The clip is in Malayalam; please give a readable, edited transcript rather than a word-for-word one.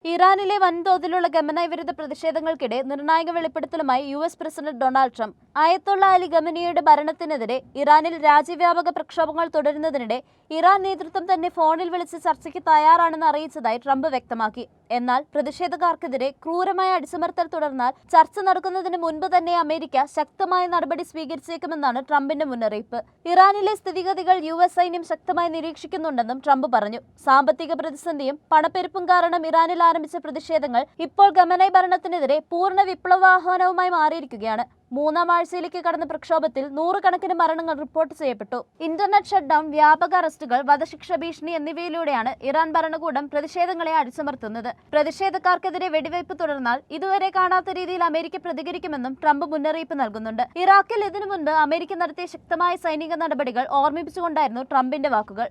ഇറാനിലെ വൻതോതിലുള്ള ഖമനൈ വിരുദ്ധ പ്രതിഷേധങ്ങൾക്കിടെ നിർണായക വെളിപ്പെടുത്തലുമായി US. President Donald Trump. Ayatollah Ali ഖമനിയുടെ ഭരണത്തിനെതിരെ ഇറാനിൽ രാജ്യവ്യാപക പ്രക്ഷോഭങ്ങൾ തുടരുന്നതിനിടെ ഇറാൻ നേതൃത്വം തന്നെ ഫോണിൽ വിളിച്ച് ചർച്ചയ്ക്ക് തയ്യാറാണെന്ന് അറിയിച്ചതായി ട്രംപ് വ്യക്തമാക്കി. എന്നാൽ പ്രതിഷേധക്കാർക്കെതിരെ ക്രൂരമായ അടിച്ചമർത്തൽ തുടർന്നാൽ ചർച്ച നടക്കുന്നതിന് മുൻപ് തന്നെ അമേരിക്ക ശക്തമായ നടപടി സ്വീകരിച്ചേക്കുമെന്നാണ് ട്രംപിന്റെ മുന്നറിയിപ്പ്. ഇറാനിലെ സ്ഥിതിഗതികൾ യു.എസ്. സൈന്യം ശക്തമായി നിരീക്ഷിക്കുന്നുണ്ടെന്നും ട്രംപ് പറഞ്ഞു. സാമ്പത്തിക പ്രതിസന്ധിയും പണപ്പെരുപ്പും കാരണം ഇറാനിൽ ആരംഭിച്ച പ്രതിഷേധങ്ങൾ ഇപ്പോൾ ഖമനൈ ഭരണത്തിനെതിരെ പൂർണ്ണ വിപ്ലവാഹ്വാനവുമായി മാറിയിരിക്കുകയാണ്. മൂന്നാം ആഴ്ചയിലേക്ക് കടന്ന പ്രക്ഷോഭത്തിൽ നൂറുകണക്കിന് മരണങ്ങൾ റിപ്പോർട്ട് ചെയ്യപ്പെട്ടു. ഇന്റർനെറ്റ് ഷട്ട്ഡൌൺ, വ്യാപക അറസ്റ്റുകൾ, വധശിക്ഷ ഭീഷണി എന്നിവയിലൂടെയാണ് ഇറാൻ ഭരണകൂടം പ്രതിഷേധങ്ങളെ അടിച്ചമർത്തുന്നത്. പ്രതിഷേധക്കാർക്കെതിരെ വെടിവയ്പ് തുടർന്നാൽ ഇതുവരെ കാണാത്ത രീതിയിൽ അമേരിക്ക പ്രതികരിക്കുമെന്നും ട്രംപ് മുന്നറിയിപ്പ് നൽകുന്നുണ്ട്. ഇറാഖിൽ ഇതിനു മുൻപ് അമേരിക്ക നടത്തിയ ശക്തമായ സൈനിക നടപടികൾ ഓർമ്മിപ്പിച്ചുകൊണ്ടായിരുന്നു ട്രംപിന്റെ വാക്കുകൾ.